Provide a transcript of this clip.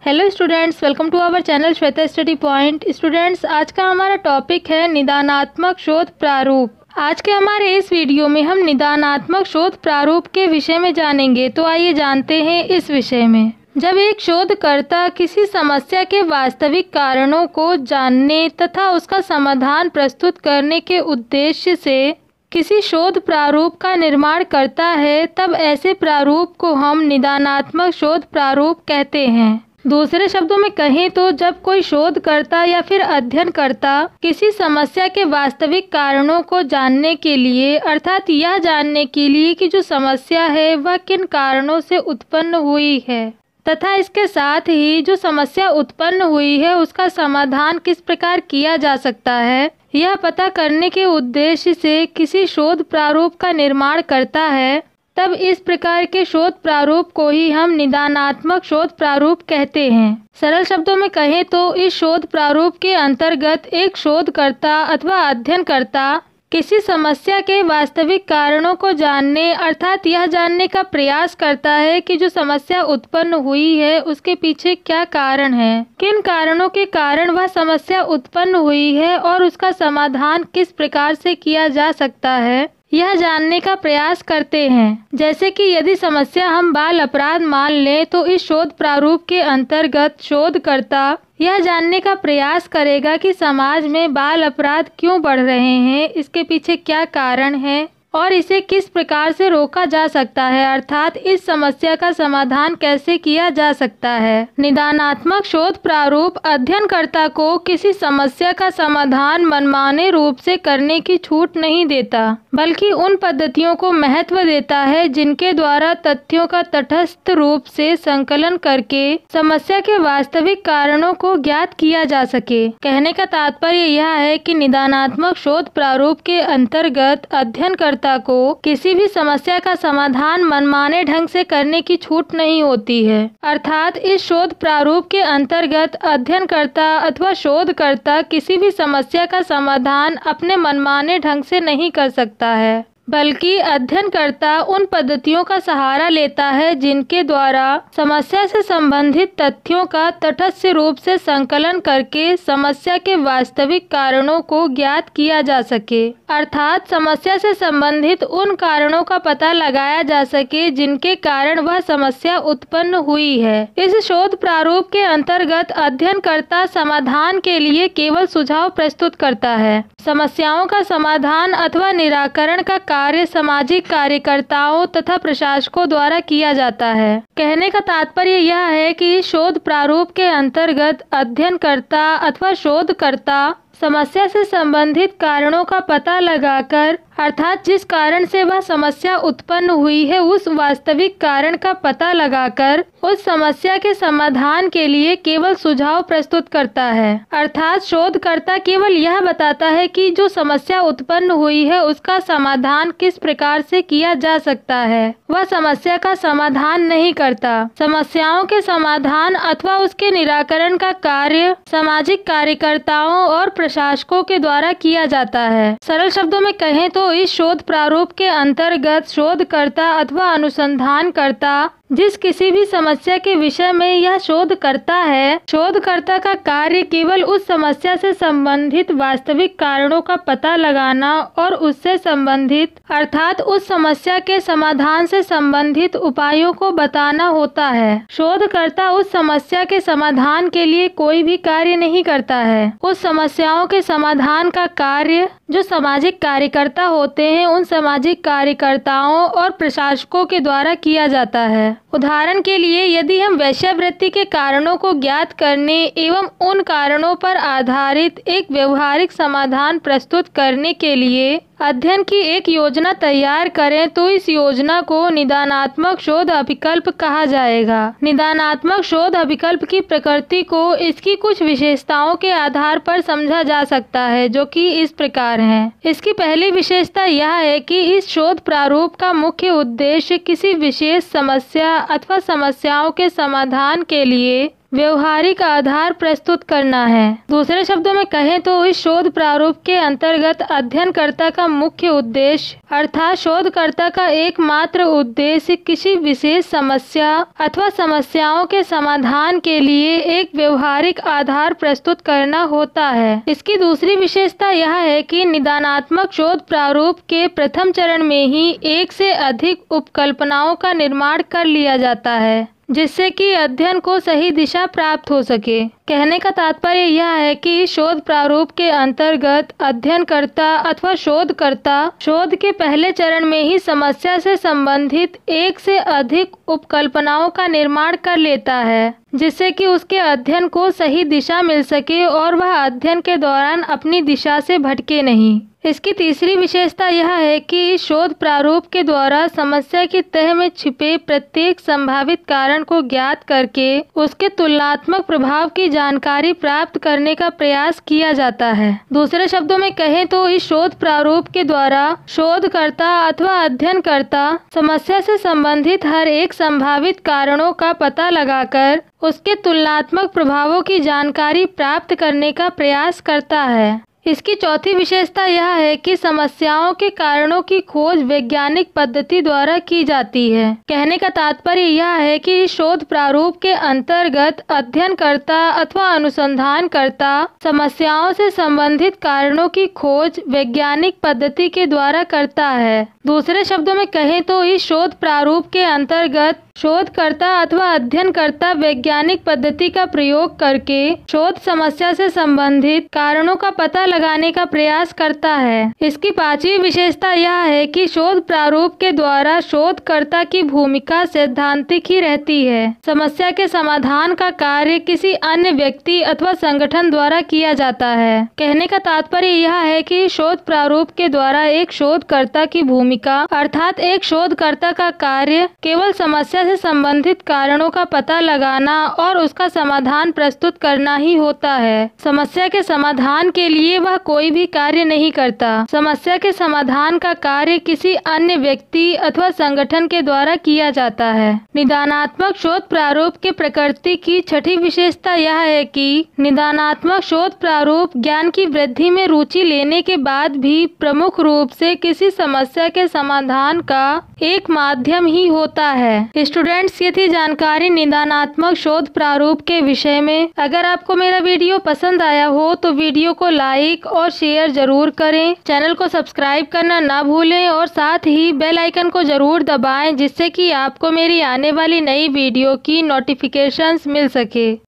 Hello students, welcome to our channel Shweta study point. Students, आज का हमारा टॉपिक है निदानात्मक शोध प्रारूप। आज के हमारे इस वीडियो में हम निदानात्मक शोध प्रारूप के विषय में जानेंगे। तो आइए जानते हैं इस विषय में। जब एक शोधकर्ता किसी समस्या के वास्तविक कारणों को जानने तथा उसका समाधान प्रस्तुत करने के उद्देश्य से किसी शोध प्रारूप का निर्माण करता है, तब ऐसे प्रारूप को हम निदानात्मक शोध प्रारूप कहते हैं। दूसरे शब्दों में कहें तो जब कोई शोधकर्ता या फिर अध्ययनकर्ता किसी समस्या के वास्तविक कारणों को जानने के लिए, अर्थात यह जानने के लिए कि जो समस्या है वह किन कारणों से उत्पन्न हुई है तथा इसके साथ ही जो समस्या उत्पन्न हुई है उसका समाधान किस प्रकार किया जा सकता है, यह पता करने के उद्देश्य से किसी शोध प्रारूप का निर्माण करता है, तब इस प्रकार के शोध प्रारूप को ही हम निदानात्मक शोध प्रारूप कहते हैं। सरल शब्दों में कहें तो इस शोध प्रारूप के अंतर्गत एक शोधकर्ता अथवा अध्ययनकर्ता किसी समस्या के वास्तविक कारणों को जानने, अर्थात यह जानने का प्रयास करता है कि जो समस्या उत्पन्न हुई है उसके पीछे क्या कारण है, किन कारणों के कारण वह समस्या उत्पन्न हुई है और उसका समाधान किस प्रकार से किया जा सकता है, यह जानने का प्रयास करते हैं। जैसे कि यदि समस्या हम बाल अपराध मान लें तो इस शोध प्रारूप के अंतर्गत शोधकर्ता यह जानने का प्रयास करेगा कि समाज में बाल अपराध क्यों बढ़ रहे हैं, इसके पीछे क्या कारण है और इसे किस प्रकार से रोका जा सकता है, अर्थात इस समस्या का समाधान कैसे किया जा सकता है। निदानात्मक शोध प्रारूप अध्ययनकर्ता को किसी समस्या का समाधान मनमाने रूप से करने की छूट नहीं देता, बल्कि उन पद्धतियों को महत्व देता है जिनके द्वारा तथ्यों का तटस्थ रूप से संकलन करके समस्या के वास्तविक कारणों को ज्ञात किया जा सके। कहने का तात्पर्य यह है कि निदानात्मक शोध प्रारूप के अंतर्गत अध्ययनकर्ता को किसी भी समस्या का समाधान मनमाने ढंग से करने की छूट नहीं होती है, अर्थात इस शोध प्रारूप के अंतर्गत अध्ययनकर्ता अथवा शोधकर्ता किसी भी समस्या का समाधान अपने मनमाने ढंग से नहीं कर सकता है, बल्कि अध्ययनकर्ता उन पद्धतियों का सहारा लेता है जिनके द्वारा समस्या से संबंधित तथ्यों का तटस्थ रूप से संकलन करके समस्या के वास्तविक कारणों को ज्ञात किया जा सके, अर्थात समस्या से संबंधित उन कारणों का पता लगाया जा सके जिनके कारण वह समस्या उत्पन्न हुई है। इस शोध प्रारूप के अंतर्गत अध्ययनकर्ता समाधान के लिए केवल सुझाव प्रस्तुत करता है। समस्याओं का समाधान अथवा निराकरण का कार्य सामाजिक कार्यकर्ताओं तथा प्रशासकों द्वारा किया जाता है। कहने का तात्पर्य यह है कि शोध प्रारूप के अंतर्गत अध्ययनकर्ता अथवा शोधकर्ता समस्या से संबंधित कारणों का पता लगाकर, अर्थात जिस कारण से वह समस्या उत्पन्न हुई है उस वास्तविक कारण का पता लगाकर उस समस्या के समाधान के लिए केवल सुझाव प्रस्तुत करता है, अर्थात शोधकर्ता केवल यह बताता है कि जो समस्या उत्पन्न हुई है उसका समाधान किस प्रकार से किया जा सकता है, वह समस्या का समाधान नहीं करता। समस्याओं के समाधान अथवा उसके निराकरण का कार्य सामाजिक कार्यकर्ताओं और प्रशासकों के द्वारा किया जाता है। सरल शब्दों में कहें तो इस शोध प्रारूप के अंतर्गत शोधकर्ता अथवा अनुसंधानकर्ता जिस किसी भी समस्या के विषय में यह शोध करता है, शोधकर्ता का कार्य केवल उस समस्या से संबंधित वास्तविक कारणों का पता लगाना और उससे संबंधित, अर्थात उस समस्या के समाधान से संबंधित उपायों को बताना होता है। शोधकर्ता उस समस्या के समाधान के लिए कोई भी कार्य नहीं करता है। उस समस्याओं के समाधान का कार्य जो सामाजिक कार्यकर्ता होते हैं उन सामाजिक कार्यकर्ताओं और प्रशासकों के द्वारा किया जाता है। उदाहरण के लिए यदि हम वेश्यावृत्ति के कारणों को ज्ञात करने एवं उन कारणों पर आधारित एक व्यवहारिक समाधान प्रस्तुत करने के लिए अध्ययन की एक योजना तैयार करें तो इस योजना को निदानात्मक शोध अभिकल्प कहा जाएगा। निदानात्मक शोध अभिकल्प की प्रकृति को इसकी कुछ विशेषताओं के आधार पर समझा जा सकता है, जो कि इस प्रकार हैं। इसकी पहली विशेषता यह है कि इस शोध प्रारूप का मुख्य उद्देश्य किसी विशेष समस्या अथवा समस्याओं के समाधान के लिए व्यवहारिक आधार प्रस्तुत करना है। दूसरे शब्दों में कहें तो इस शोध प्रारूप के अंतर्गत अध्ययनकर्ता का मुख्य उद्देश्य अर्थात शोधकर्ता का एकमात्र उद्देश्य किसी विशेष समस्या अथवा समस्याओं के समाधान के लिए एक व्यवहारिक आधार प्रस्तुत करना होता है। इसकी दूसरी विशेषता यह है कि निदानात्मक शोध प्रारूप के प्रथम चरण में ही एक से अधिक उपकल्पनाओं का निर्माण कर लिया जाता है, जिससे कि अध्ययन को सही दिशा प्राप्त हो सके। कहने का तात्पर्य यह है कि शोध प्रारूप के अंतर्गत अध्ययनकर्ता अथवा शोधकर्ता शोध के पहले चरण में ही समस्या से संबंधित एक से अधिक उपकल्पनाओं का निर्माण कर लेता है, जिससे कि उसके अध्ययन को सही दिशा मिल सके और वह अध्ययन के दौरान अपनी दिशा से भटके नहीं। इसकी तीसरी विशेषता यह है कि इस शोध प्रारूप के द्वारा समस्या की तह में छिपे प्रत्येक संभावित कारण को ज्ञात करके उसके तुलनात्मक प्रभाव की जानकारी प्राप्त करने का प्रयास किया जाता है। दूसरे शब्दों में कहें तो इस शोध प्रारूप के द्वारा शोधकर्ता अथवा अध्ययनकर्ता समस्या से संबंधित हर एक संभावित कारणों का पता लगाकर उसके तुलनात्मक प्रभावों की जानकारी प्राप्त करने का प्रयास करता है। इसकी चौथी विशेषता यह है कि समस्याओं के कारणों की खोज वैज्ञानिक पद्धति द्वारा की जाती है। कहने का तात्पर्य यह है कि इस शोध प्रारूप के अंतर्गत अध्ययनकर्ता अथवा अनुसंधानकर्ता समस्याओं से संबंधित कारणों की खोज वैज्ञानिक पद्धति के द्वारा करता है। दूसरे शब्दों में कहें तो इस शोध प्रारूप के अंतर्गत शोधकर्ता अथवा अध्ययनकर्ता वैज्ञानिक पद्धति का प्रयोग करके शोध समस्या से संबंधित कारणों का पता लगाने का प्रयास करता है। इसकी पांचवी विशेषता यह है कि शोध प्रारूप के द्वारा शोधकर्ता की भूमिका सैद्धांतिक ही रहती है। समस्या के समाधान का कार्य किसी अन्य व्यक्ति अथवा संगठन द्वारा किया जाता है। कहने का तात्पर्य यह है कि शोध प्रारूप के द्वारा एक शोधकर्ता की भूमिका अर्थात एक शोधकर्ता का कार्य केवल समस्या से संबंधित कारणों का पता लगाना और उसका समाधान प्रस्तुत करना ही होता है। समस्या के समाधान के लिए वह कोई भी कार्य नहीं करता। समस्या के समाधान का कार्य किसी अन्य व्यक्ति अथवा संगठन के द्वारा किया जाता है। निदानात्मक शोध प्रारूप के प्रकृति की छठी विशेषता यह है कि निदानात्मक शोध प्रारूप ज्ञान की वृद्धि में रुचि लेने के बाद भी प्रमुख रूप से किसी समस्या के समाधान का एक माध्यम ही होता है। स्टूडेंट्स, ये थी जानकारी निदानात्मक शोध प्रारूप के विषय में। अगर आपको मेरा वीडियो पसंद आया हो तो वीडियो को लाइक और शेयर जरूर करें। चैनल को सब्सक्राइब करना ना भूलें और साथ ही बेल आइकन को जरूर दबाएं, जिससे कि आपको मेरी आने वाली नई वीडियो की नोटिफिकेशंस मिल सके।